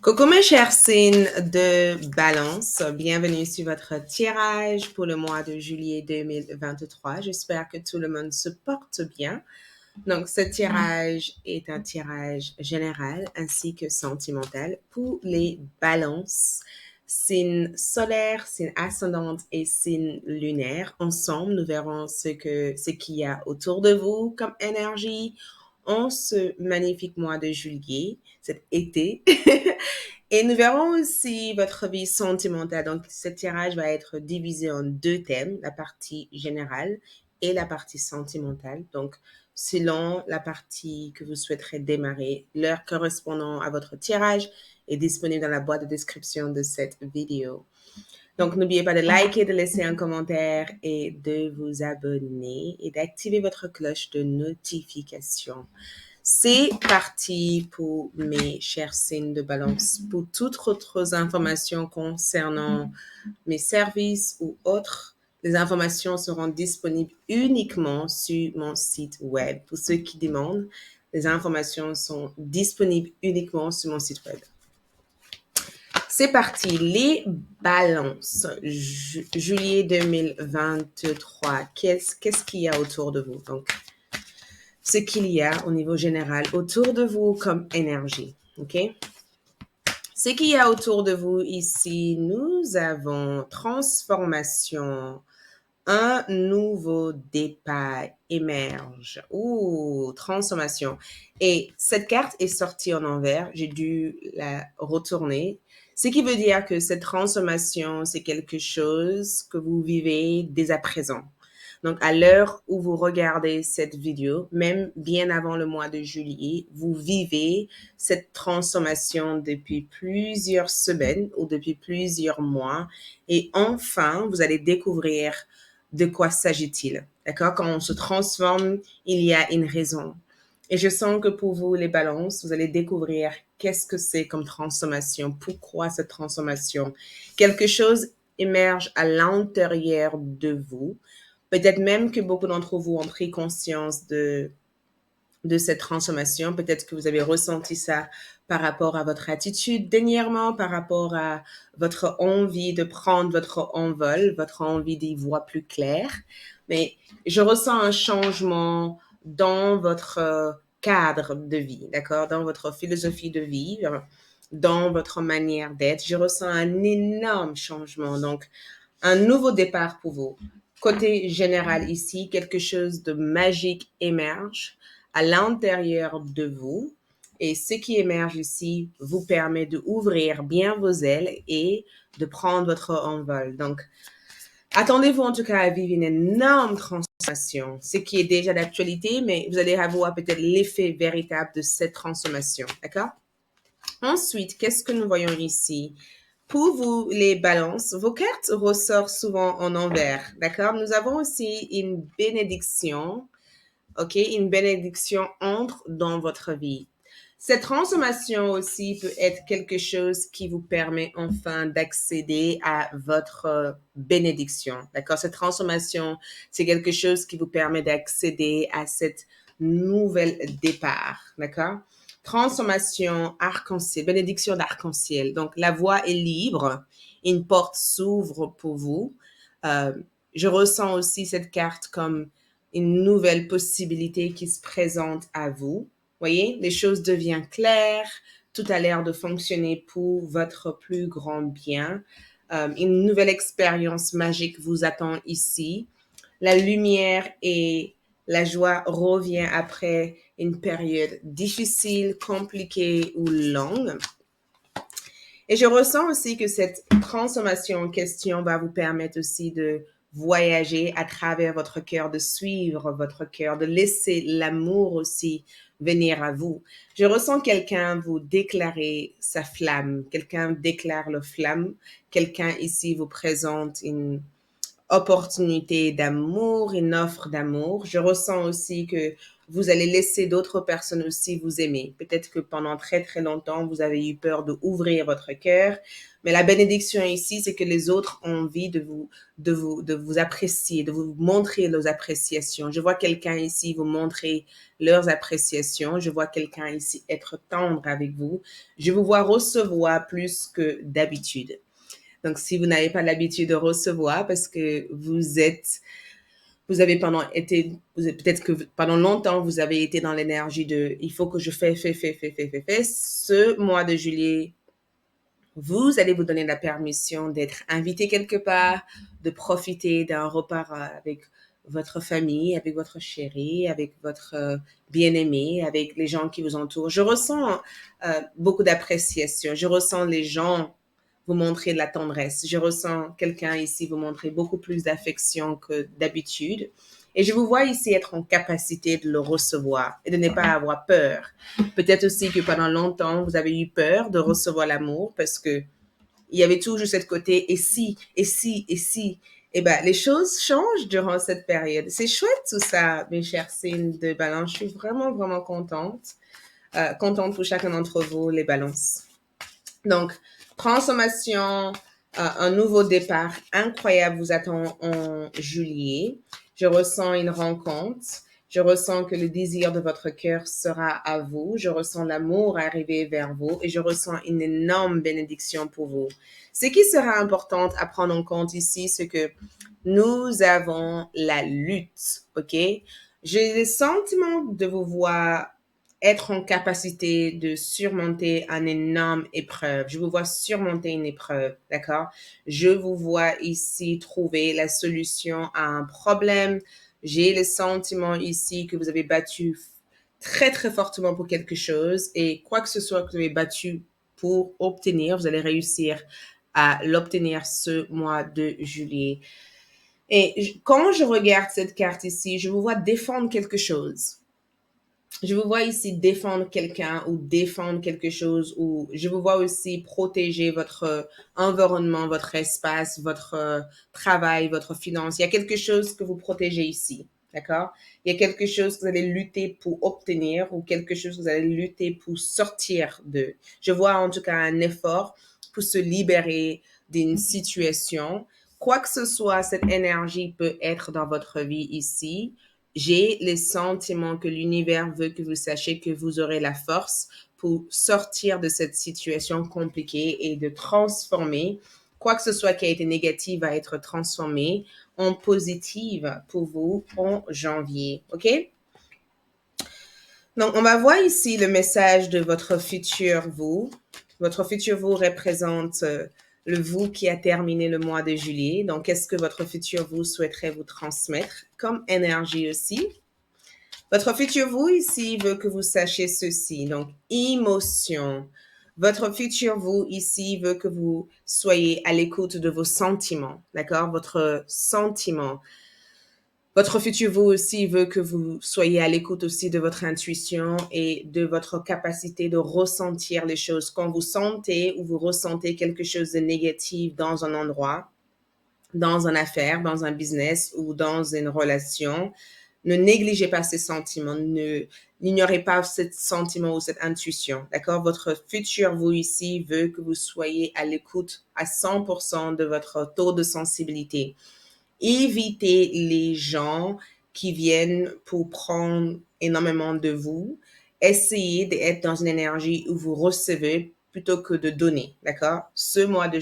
Coucou mes chers signes de balance, bienvenue sur votre tirage pour le mois de juillet 2023. J'espère que tout le monde se porte bien. Donc ce tirage est un tirage général ainsi que sentimental pour les balances, signes solaires, signes ascendants et signes lunaires. Ensemble, nous verrons ce qu'il y a autour de vous comme énergie en ce magnifique mois de juillet, cet été. Et nous verrons aussi votre vie sentimentale. Donc, ce tirage va être divisé en deux thèmes, la partie générale et la partie sentimentale. Donc, selon la partie que vous souhaiterez démarrer, l'heure correspondant à votre tirage est disponible dans la boîte de description de cette vidéo. Donc, n'oubliez pas de liker, de laisser un commentaire et de vous abonner et d'activer votre cloche de notification. C'est parti pour mes chers signes de balance. Pour toutes autres informations concernant mes services ou autres, les informations seront disponibles uniquement sur mon site web. Pour ceux qui demandent, les informations sont disponibles uniquement sur mon site web. C'est parti, les balances. Juillet 2023, qu'est-ce qu'il y a autour de vous? Donc, ce qu'il y a au niveau général autour de vous comme énergie, ok? Ce qu'il y a autour de vous ici, nous avons transformation, un nouveau départ émerge. Ouh, transformation. Et cette carte est sortie en envers, j'ai dû la retourner. Ce qui veut dire que cette transformation, c'est quelque chose que vous vivez dès à présent. Donc, à l'heure où vous regardez cette vidéo, même bien avant le mois de juillet, vous vivez cette transformation depuis plusieurs semaines ou depuis plusieurs mois. Et enfin, vous allez découvrir de quoi s'agit-il. D'accord? Quand on se transforme, il y a une raison. Et je sens que pour vous, les balances, vous allez découvrir qu'est-ce que c'est comme transformation, pourquoi cette transformation. Quelque chose émerge à l'intérieur de vous. Peut-être même que beaucoup d'entre vous ont pris conscience de cette transformation. Peut-être que vous avez ressenti ça par rapport à votre attitude dernièrement, par rapport à votre envie de prendre votre envol, votre envie d'y voir plus clair. Mais je ressens un changement dans votre cadre de vie, d'accord? Dans votre philosophie de vie, dans votre manière d'être. Je ressens un énorme changement. Donc, un nouveau départ pour vous. Côté général ici, quelque chose de magique émerge à l'intérieur de vous. Et ce qui émerge ici vous permet d'ouvrir bien vos ailes et de prendre votre envol. Donc, attendez-vous en tout cas à vivre une énorme transformation, ce qui est déjà d'actualité, mais vous allez avoir peut-être l'effet véritable de cette transformation. D'accord? Ensuite, qu'est-ce que nous voyons ici? Pour vous, les balances, vos cartes ressortent souvent en envers, d'accord? Nous avons aussi une bénédiction, ok? Une bénédiction entre dans votre vie. Cette transformation aussi peut être quelque chose qui vous permet enfin d'accéder à votre bénédiction, d'accord? Cette transformation, c'est quelque chose qui vous permet d'accéder à cette nouvelle départ, d'accord? Transformation arc-en-ciel, bénédiction d'arc-en-ciel. Donc, la voie est libre, une porte s'ouvre pour vous. Je ressens aussi cette carte comme une nouvelle possibilité qui se présente à vous. Voyez, les choses deviennent claires, tout a l'air de fonctionner pour votre plus grand bien. Une nouvelle expérience magique vous attend ici. La lumière et la joie revient après une période difficile, compliquée ou longue. Et je ressens aussi que cette transformation en question va vous permettre aussi de voyager à travers votre cœur, de suivre votre cœur, de laisser l'amour aussi venir à vous. Je ressens quelqu'un vous déclarer sa flamme, quelqu'un déclare le flamme, quelqu'un ici vous présente une opportunité d'amour, une offre d'amour. Je ressens aussi que vous allez laisser d'autres personnes aussi vous aimer. Peut-être que pendant très très longtemps, vous avez eu peur d'ouvrir votre cœur, mais la bénédiction ici, c'est que les autres ont envie de vous apprécier, de vous montrer leurs appréciations. Je vois quelqu'un ici vous montrer leurs appréciations. Je vois quelqu'un ici être tendre avec vous. Je vous vois recevoir plus que d'habitude. Donc, si vous n'avez pas l'habitude de recevoir parce que vous avez peut-être que pendant longtemps, vous avez été dans l'énergie de, il faut que je fais. Ce mois de juillet, vous allez vous donner la permission d'être invité quelque part, de profiter d'un repas avec votre famille, avec votre chéri, avec votre bien-aimé, avec les gens qui vous entourent. Je ressens beaucoup d'appréciation. Je ressens les gens vous montrer de la tendresse. Je ressens quelqu'un ici vous montrer beaucoup plus d'affection que d'habitude. Et je vous vois ici être en capacité de le recevoir et de ne pas avoir peur. Peut-être aussi que pendant longtemps, vous avez eu peur de recevoir l'amour parce que il y avait toujours cette côté et si, et si, et si. Eh ben, les choses changent durant cette période. C'est chouette tout ça, mes chers signes de balance. Je suis vraiment, vraiment contente. Contente pour chacun d'entre vous, les balances. Donc, transformation, un nouveau départ incroyable vous attend en juillet. Je ressens une rencontre. Je ressens que le désir de votre cœur sera à vous. Je ressens l'amour arriver vers vous et je ressens une énorme bénédiction pour vous. Ce qui sera important à prendre en compte ici, c'est que nous avons la lutte, ok? J'ai le sentiment de vous voir être en capacité de surmonter une énorme épreuve. Je vous vois surmonter une épreuve, d'accord? Je vous vois ici trouver la solution à un problème. J'ai le sentiment ici que vous avez battu très, très fortement pour quelque chose et quoi que ce soit que vous avez battu pour obtenir, vous allez réussir à l'obtenir ce mois de juillet. Et quand je regarde cette carte ici, je vous vois défendre quelque chose. Je vous vois ici défendre quelqu'un ou défendre quelque chose ou je vous vois aussi protéger votre environnement, votre espace, votre travail, votre finance. Il y a quelque chose que vous protégez ici, d'accord? Il y a quelque chose que vous allez lutter pour obtenir ou quelque chose que vous allez lutter pour sortir de. Je vois en tout cas un effort pour se libérer d'une situation. Quoi que ce soit, cette énergie peut être dans votre vie ici. J'ai le sentiment que l'univers veut que vous sachiez que vous aurez la force pour sortir de cette situation compliquée et de transformer quoi que ce soit qui a été négatif va être transformé en positive pour vous en janvier. OK? Donc, on va voir ici le message de votre futur vous. Votre futur vous représente le vous qui a terminé le mois de juillet. Donc, qu'est-ce que votre futur vous souhaiterait vous transmettre comme énergie aussi? Votre futur vous ici veut que vous sachiez ceci. Donc, émotion. Votre futur vous ici veut que vous soyez à l'écoute de vos sentiments. D'accord? Votre sentiment. Votre futur vous aussi veut que vous soyez à l'écoute aussi de votre intuition et de votre capacité de ressentir les choses. Quand vous sentez ou vous ressentez quelque chose de négatif dans un endroit, dans une affaire, dans un business ou dans une relation, ne négligez pas ces sentiments, n'ignorez pas ce sentiment ou cette intuition, d'accord? Votre futur, vous ici, veut que vous soyez à l'écoute à 100% de votre taux de sensibilité. Évitez les gens qui viennent pour prendre énormément de vous. Essayez d'être dans une énergie où vous recevez plutôt que de donner, d'accord? Ce mois de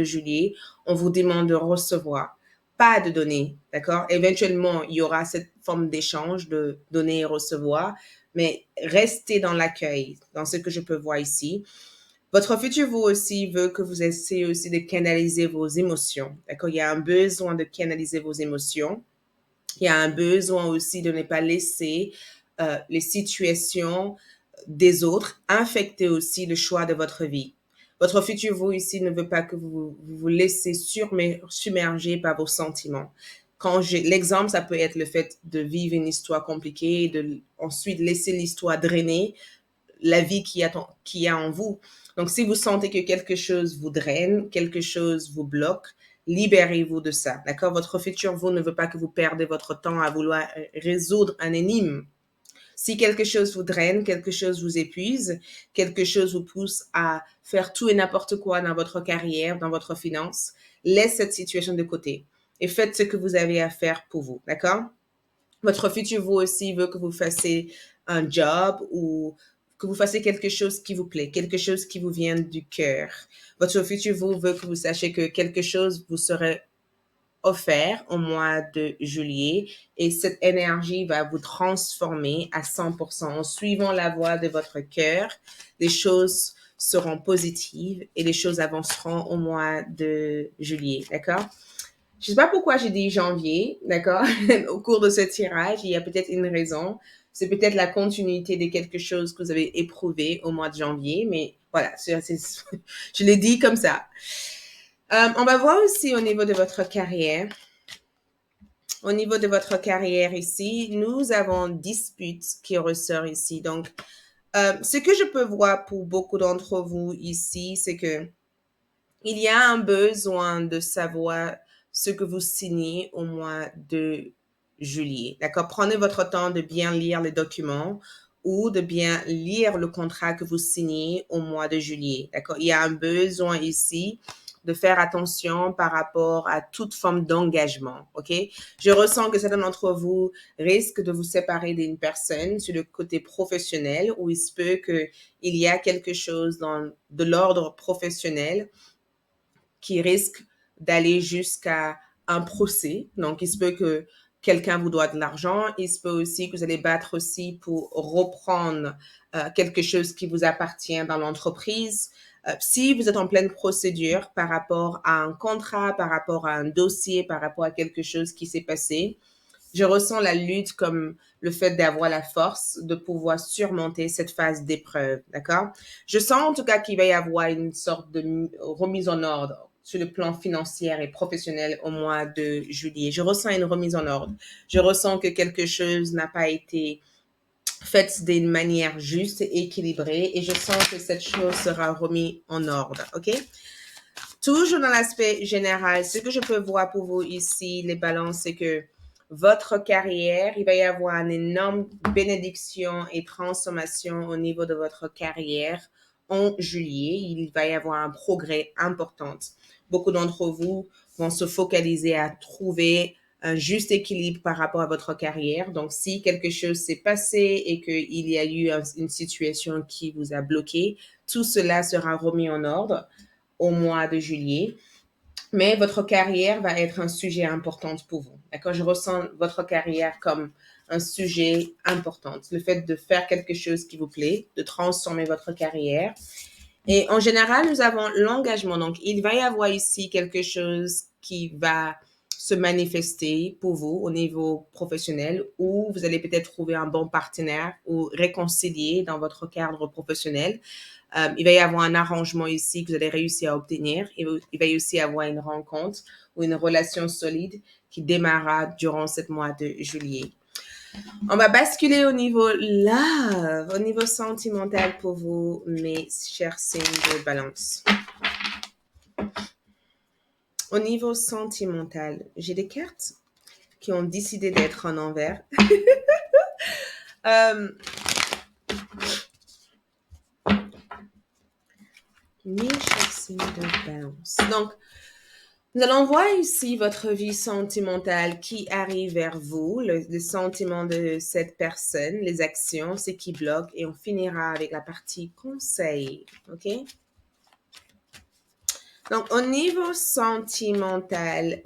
juillet, on vous demande de recevoir, pas de donner, d'accord? Éventuellement, il y aura cette forme d'échange de donner et recevoir, mais restez dans l'accueil, dans ce que je peux voir ici. Votre futur vous aussi veut que vous essayez aussi de canaliser vos émotions, d'accord? Il y a un besoin de canaliser vos émotions. Il y a un besoin aussi de ne pas laisser les situations des autres infecter aussi le choix de votre vie. Votre futur vous ici ne veut pas que vous vous laissez submerger par vos sentiments. L'exemple, ça peut être le fait de vivre une histoire compliquée, de ensuite laisser l'histoire drainer la vie qu'il y a en vous. Donc, si vous sentez que quelque chose vous draine, quelque chose vous bloque, libérez-vous de ça, d'accord? Votre futur vous ne veut pas que vous perdez votre temps à vouloir résoudre un énigme. Si quelque chose vous draine, quelque chose vous épuise, quelque chose vous pousse à faire tout et n'importe quoi dans votre carrière, dans votre finance, laisse cette situation de côté et faites ce que vous avez à faire pour vous, d'accord? Votre futur vous aussi veut que vous fassiez un job ou que vous fassiez quelque chose qui vous plaît, quelque chose qui vous vient du cœur. Votre futur vous veut que vous sachiez que quelque chose vous serait offert au mois de juillet et cette énergie va vous transformer à 100%. En suivant la voie de votre cœur, les choses seront positives et les choses avanceront au mois de juillet, d'accord? Je ne sais pas pourquoi j'ai dit janvier, d'accord? Au cours de ce tirage, il y a peut-être une raison. C'est peut-être la continuité de quelque chose que vous avez éprouvé au mois de janvier, mais voilà, je l'ai dit comme ça. On va voir aussi au niveau de votre carrière. Au niveau de votre carrière ici, nous avons dispute qui ressort ici. Donc, ce que je peux voir pour beaucoup d'entre vous ici, c'est que il y a un besoin de savoir ce que vous signez au mois de juillet. D'accord? Prenez votre temps de bien lire les documents ou de bien lire le contrat que vous signez au mois de juillet. D'accord? Il y a un besoin ici de faire attention par rapport à toute forme d'engagement. OK? Je ressens que certains d'entre vous risquent de vous séparer d'une personne sur le côté professionnel où il se peut qu'il y a quelque chose de l'ordre professionnel qui risque d'aller jusqu'à un procès. Donc, il se peut que quelqu'un vous doit de l'argent. Il se peut aussi que vous allez battre aussi pour reprendre quelque chose qui vous appartient dans l'entreprise. Si vous êtes en pleine procédure par rapport à un contrat, par rapport à un dossier, par rapport à quelque chose qui s'est passé, je ressens la lutte comme le fait d'avoir la force de pouvoir surmonter cette phase d'épreuve, d'accord? Je sens en tout cas qu'il va y avoir une sorte de remise en ordre sur le plan financier et professionnel au mois de juillet. Je ressens une remise en ordre. Je ressens que quelque chose n'a pas été fait d'une manière juste et équilibrée et je sens que cette chose sera remise en ordre, ok? Toujours dans l'aspect général, ce que je peux voir pour vous ici, les balances, c'est que votre carrière, il va y avoir une énorme bénédiction et transformation au niveau de votre carrière en juillet. Il va y avoir un progrès important. Beaucoup d'entre vous vont se focaliser à trouver un juste équilibre par rapport à votre carrière. Donc, si quelque chose s'est passé et qu'il y a eu une situation qui vous a bloqué, tout cela sera remis en ordre au mois de juillet. Mais votre carrière va être un sujet important pour vous. D'accord? Je ressens votre carrière comme un sujet important. Le fait de faire quelque chose qui vous plaît, de transformer votre carrière. Et en général, nous avons l'engagement. Donc, il va y avoir ici quelque chose qui va se manifester pour vous au niveau professionnel où vous allez peut-être trouver un bon partenaire ou réconcilier dans votre cadre professionnel. Il va y avoir un arrangement ici que vous allez réussir à obtenir. Il va y aussi avoir une rencontre ou une relation solide qui démarrera durant ce mois de juillet. On va basculer au niveau love, au niveau sentimental pour vous, mes chers signes de balance. Au niveau sentimental, j'ai des cartes qui ont décidé d'être en envers. Mes chers signes de balance. Donc, nous allons voir ici votre vie sentimentale qui arrive vers vous, le sentiment de cette personne, les actions, ce qui bloque, et on finira avec la partie conseil, ok? Donc, au niveau sentimental,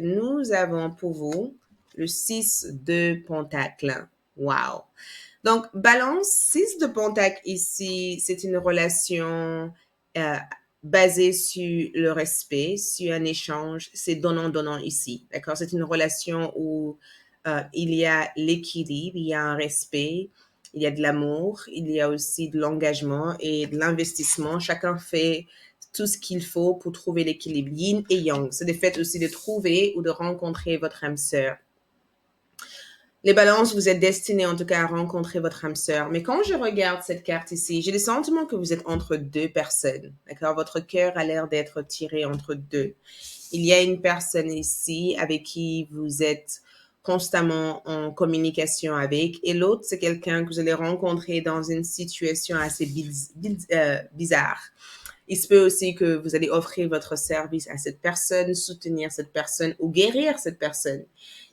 nous avons pour vous le 6 de Pentacle. Wow! Donc, balance, 6 de Pentacle ici, c'est une relation basée sur le respect, sur un échange, c'est donnant-donnant ici, d'accord? C'est une relation où il y a l'équilibre, il y a un respect, il y a de l'amour, il y a aussi de l'engagement et de l'investissement. Chacun fait tout ce qu'il faut pour trouver l'équilibre. Yin et Yang, c'est le fait aussi de trouver ou de rencontrer votre âme sœur. Les balances, vous êtes destinés en tout cas à rencontrer votre âme sœur. Mais quand je regarde cette carte ici, j'ai le sentiment que vous êtes entre deux personnes. D'accord? Votre cœur a l'air d'être tiré entre deux. Il y a une personne ici avec qui vous êtes constamment en communication avec, et l'autre, c'est quelqu'un que vous allez rencontrer dans une situation assez bizarre. Il se peut aussi que vous allez offrir votre service à cette personne, soutenir cette personne ou guérir cette personne.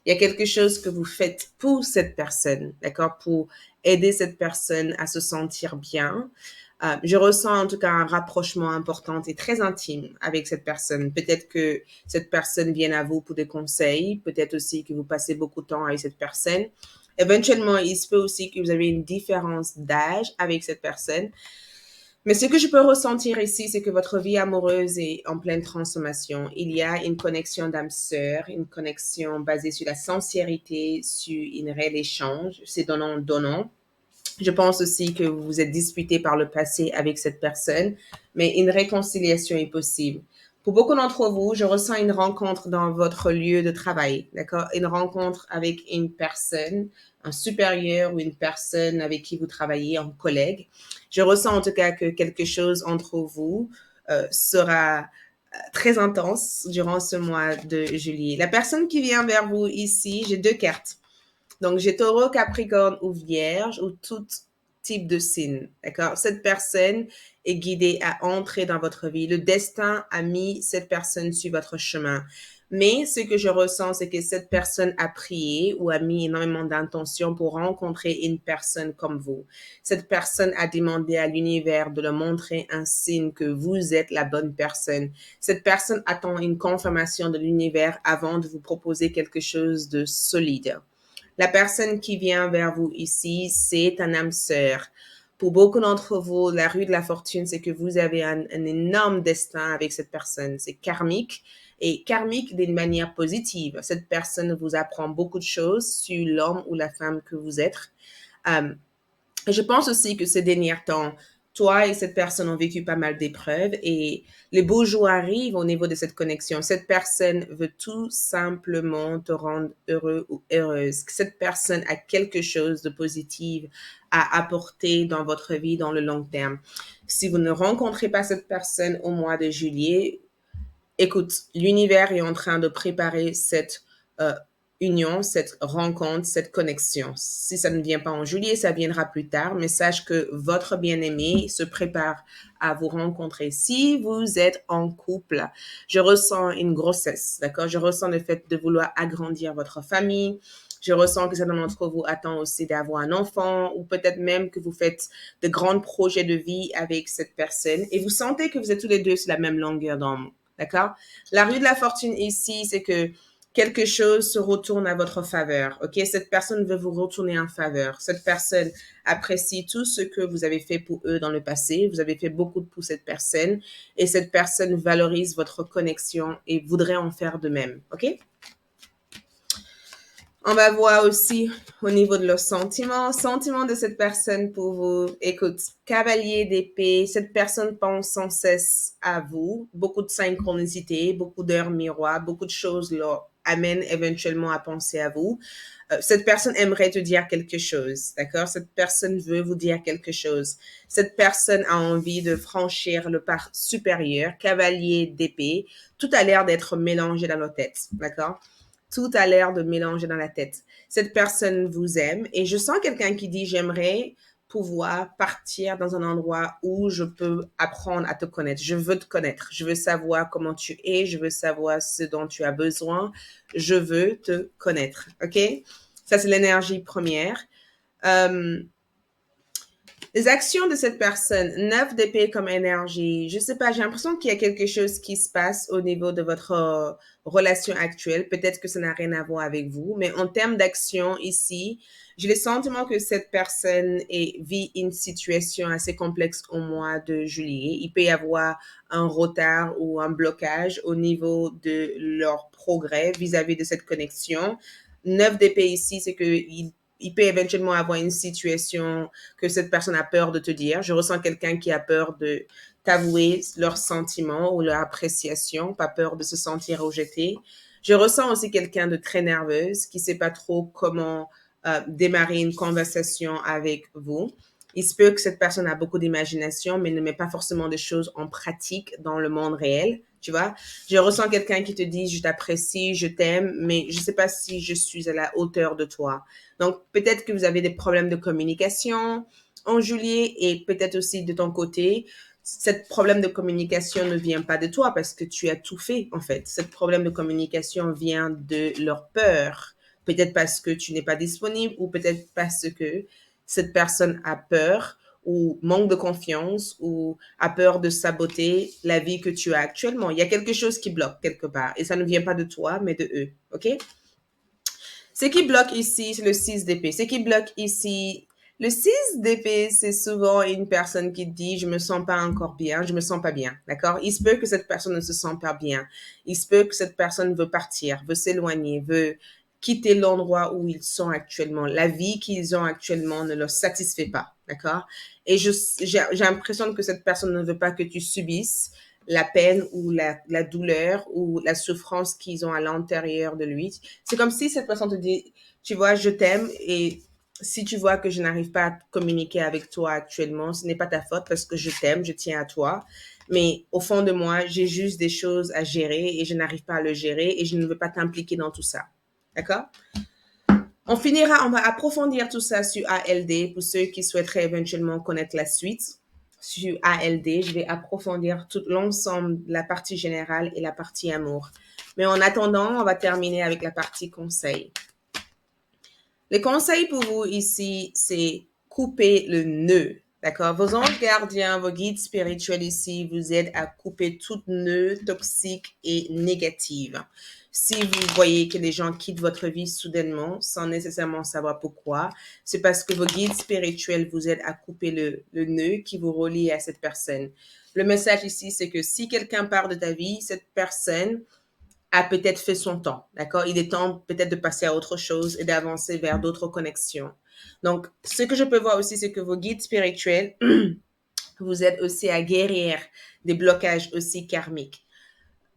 Il y a quelque chose que vous faites pour cette personne, d'accord, pour aider cette personne à se sentir bien. Je ressens en tout cas un rapprochement important et très intime avec cette personne. Peut-être que cette personne vient à vous pour des conseils, peut-être aussi que vous passez beaucoup de temps avec cette personne. Éventuellement, il se peut aussi que vous avez une différence d'âge avec cette personne. Mais ce que je peux ressentir ici, c'est que votre vie amoureuse est en pleine transformation. Il y a une connexion d'âme sœur, une connexion basée sur la sincérité, sur un réel échange, c'est donnant-donnant. Je pense aussi que vous vous êtes disputé par le passé avec cette personne, mais une réconciliation est possible. Pour beaucoup d'entre vous, je ressens une rencontre dans votre lieu de travail, d'accord? Une rencontre avec une personne, un supérieur ou une personne avec qui vous travaillez, un collègue. Je ressens en tout cas que quelque chose entre vous sera très intense durant ce mois de juillet. La personne qui vient vers vous ici, j'ai deux cartes. Donc, j'ai taureau, capricorne ou vierge ou tout type de signe. D'accord? Cette personne est guidée à entrer dans votre vie. Le destin a mis cette personne sur votre chemin. Mais ce que je ressens, c'est que cette personne a prié ou a mis énormément d'intention pour rencontrer une personne comme vous. Cette personne a demandé à l'univers de leur montrer un signe que vous êtes la bonne personne. Cette personne attend une confirmation de l'univers avant de vous proposer quelque chose de solide. La personne qui vient vers vous ici, c'est un âme sœur. Pour beaucoup d'entre vous, la rue de la fortune, c'est que vous avez un énorme destin avec cette personne. C'est karmique et karmique d'une manière positive. Cette personne vous apprend beaucoup de choses sur l'homme ou la femme que vous êtes. Euh, je pense aussi que ces derniers temps, toi et cette personne ont vécu pas mal d'épreuves et les beaux jours arrivent au niveau de cette connexion. Cette personne veut tout simplement te rendre heureux ou heureuse. Cette personne a quelque chose de positif à apporter dans votre vie dans le long terme. Si vous ne rencontrez pas cette personne au mois de juillet, écoute, l'univers est en train de préparer cette euh, union, cette rencontre, cette connexion. Si ça ne vient pas en juillet, ça viendra plus tard, mais sache que votre bien-aimé se prépare à vous rencontrer. Si vous êtes en couple, je ressens une grossesse, d'accord? Je ressens le fait de vouloir agrandir votre famille. Je ressens que certains d'entre vous attend aussi d'avoir un enfant ou peut-être même que vous faites de grands projets de vie avec cette personne et vous sentez que vous êtes tous les deux sur la même longueur d'onde. D'accord? La rue de la fortune ici, c'est que quelque chose se retourne à votre faveur. OK? Cette personne veut vous retourner en faveur. Cette personne apprécie tout ce que vous avez fait pour eux dans le passé. Vous avez fait beaucoup pour cette personne et cette personne valorise votre connexion et voudrait en faire de même. OK? On va voir aussi au niveau de leurs sentiments. Sentiments de cette personne pour vous. Écoute, cavalier d'épée, cette personne pense sans cesse à vous. Beaucoup de synchronicité, beaucoup d'heures miroirs, beaucoup de choses leur amènent éventuellement à penser à vous. Cette personne aimerait te dire quelque chose, d'accord? Cette personne veut vous dire quelque chose. Cette personne a envie de franchir le pas supérieur, cavalier d'épée. Tout a l'air d'être mélangé dans nos têtes, d'accord? Tout a l'air de mélanger dans la tête. Cette personne vous aime et je sens quelqu'un qui dit j'aimerais pouvoir partir dans un endroit où je peux apprendre à te connaître. Je veux te connaître. Je veux savoir comment tu es. Je veux savoir ce dont tu as besoin. Je veux te connaître. OK? Ça, c'est l'énergie première. Les actions de cette personne, 9 d'épée comme énergie, je sais pas, j'ai l'impression qu'il y a quelque chose qui se passe au niveau de votre relation actuelle. Peut-être que ça n'a rien à voir avec vous, mais en termes d'action ici, j'ai le sentiment que cette personne vit une situation assez complexe au mois de juillet. Il peut y avoir un retard ou un blocage au niveau de leur progrès vis-à-vis de cette connexion. 9 d'épée ici, c'est qu'il il peut éventuellement avoir une situation que cette personne a peur de te dire. Je ressens quelqu'un qui a peur de t'avouer leurs sentiments ou leur appréciation, pas peur de se sentir rejeté. Je ressens aussi quelqu'un de très nerveuse qui sait pas trop comment démarrer une conversation avec vous. Il se peut que cette personne a beaucoup d'imagination, mais ne met pas forcément des choses en pratique dans le monde réel. Tu vois, je ressens quelqu'un qui te dit je t'apprécie, je t'aime, mais je ne sais pas si je suis à la hauteur de toi. Donc, peut-être que vous avez des problèmes de communication en juillet et peut-être aussi de ton côté, ce problème de communication ne vient pas de toi parce que tu as tout fait, en fait. Ce problème de communication vient de leur peur. Peut-être parce que tu n'es pas disponible ou peut-être parce que cette personne a peur ou manque de confiance ou a peur de saboter la vie que tu as actuellement. Il y a quelque chose qui bloque quelque part et ça ne vient pas de toi, mais de eux. OK? Ce qui bloque ici, c'est le 6 d'épée. Ce qui bloque ici, le 6 d'épée, c'est souvent une personne qui dit, je me sens pas encore bien, je me sens pas bien. D'accord? Il se peut que cette personne ne se sente pas bien. Il se peut que cette personne veut partir, veut s'éloigner, veut quitter l'endroit où ils sont actuellement. La vie qu'ils ont actuellement ne leur satisfait pas. D'accord? Et j'ai l'impression que cette personne ne veut pas que tu subisses la peine ou la douleur ou la souffrance qu'ils ont à l'intérieur de lui. C'est comme si cette personne te dit, tu vois, je t'aime et si tu vois que je n'arrive pas à communiquer avec toi actuellement, ce n'est pas ta faute parce que je t'aime, je tiens à toi. Mais au fond de moi, j'ai juste des choses à gérer et je n'arrive pas à le gérer et je ne veux pas t'impliquer dans tout ça. D'accord? On va approfondir tout ça sur ALD pour ceux qui souhaiteraient éventuellement connaître la suite. Sur ALD, je vais approfondir tout l'ensemble, la partie générale et la partie amour. Mais en attendant, on va terminer avec la partie conseil. Les conseils pour vous ici, c'est couper le nœud. D'accord? Vos anges gardiens, vos guides spirituels ici vous aident à couper toute nœud toxique et négative. Si vous voyez que les gens quittent votre vie soudainement, sans nécessairement savoir pourquoi, c'est parce que vos guides spirituels vous aident à couper le nœud qui vous relie à cette personne. Le message ici, c'est que si quelqu'un part de ta vie, cette personne a peut-être fait son temps, d'accord? Il est temps peut-être de passer à autre chose et d'avancer vers d'autres connexions. Donc, ce que je peux voir aussi, c'est que vos guides spirituels vous aident aussi à guérir des blocages aussi karmiques.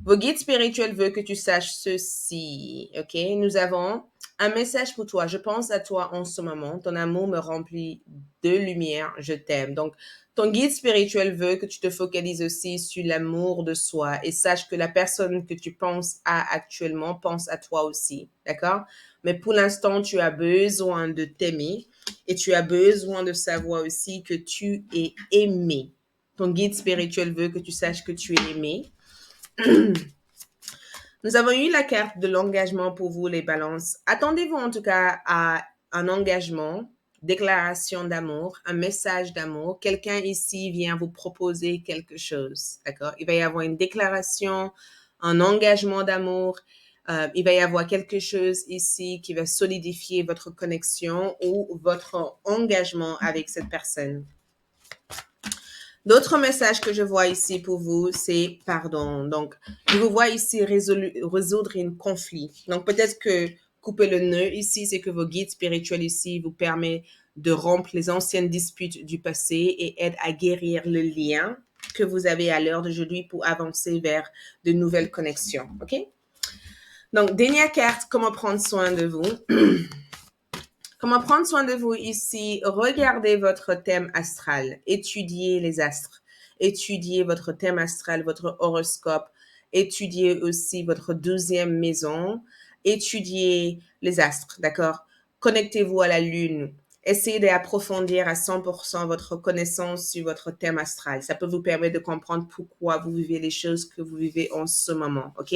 Vos guides spirituels veulent que tu saches ceci, ok? Nous avons un message pour toi. Je pense à toi en ce moment. Ton amour me remplit de lumière. Je t'aime. Donc, ton guide spirituel veut que tu te focalises aussi sur l'amour de soi et sache que la personne que tu penses à actuellement pense à toi aussi, d'accord? Mais pour l'instant, tu as besoin de t'aimer et tu as besoin de savoir aussi que tu es aimé. Ton guide spirituel veut que tu saches que tu es aimé. Nous avons eu la carte de l'engagement pour vous, les balances. Attendez-vous en tout cas à un engagement, déclaration d'amour, un message d'amour. Quelqu'un ici vient vous proposer quelque chose, d'accord? Il va y avoir une déclaration, un engagement d'amour. Il va y avoir quelque chose ici qui va solidifier votre connexion ou votre engagement avec cette personne. D'autres messages que je vois ici pour vous, c'est pardon. Donc, je vous vois ici résoudre un conflit. Donc, peut-être que couper le nœud ici, c'est que vos guides spirituels ici vous permettent de rompre les anciennes disputes du passé et aident à guérir le lien que vous avez à l'heure d'aujourd'hui pour avancer vers de nouvelles connexions. OK? Donc, dernière carte, comment prendre soin de vous. Comment prendre soin de vous ici? Regardez votre thème astral, étudiez les astres, étudiez votre thème astral, votre horoscope, étudiez aussi votre 12e maison, étudiez les astres, d'accord? Connectez-vous à la lune. Essayez d'approfondir à 100% votre connaissance sur votre thème astral. Ça peut vous permettre de comprendre pourquoi vous vivez les choses que vous vivez en ce moment, ok?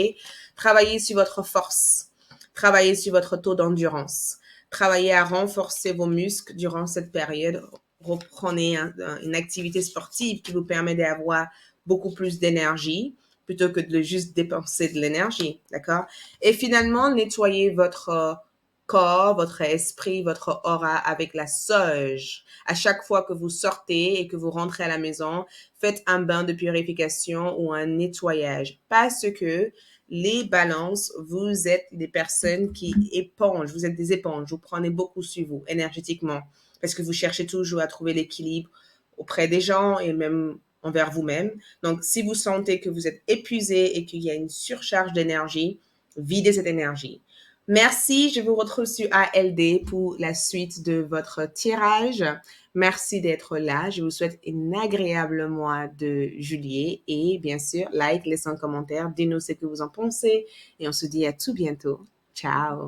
Travaillez sur votre force. Travaillez sur votre taux d'endurance. Travaillez à renforcer vos muscles durant cette période. Reprenez une activité sportive qui vous permet d'avoir beaucoup plus d'énergie plutôt que de juste dépenser de l'énergie, d'accord? Et finalement, nettoyez votre corps, votre esprit, votre aura avec la sauge. À chaque fois que vous sortez et que vous rentrez à la maison, faites un bain de purification ou un nettoyage. Parce que les balances, vous êtes des personnes qui épongent, vous êtes des éponges, vous prenez beaucoup sur vous énergétiquement parce que vous cherchez toujours à trouver l'équilibre auprès des gens et même envers vous-même. Donc, si vous sentez que vous êtes épuisé et qu'il y a une surcharge d'énergie, videz cette énergie. Merci, je vous retrouve sur ALD pour la suite de votre tirage. Merci d'être là. Je vous souhaite un agréable mois de juillet et bien sûr, like, laissez un commentaire, dites-nous ce que vous en pensez et on se dit à tout bientôt. Ciao!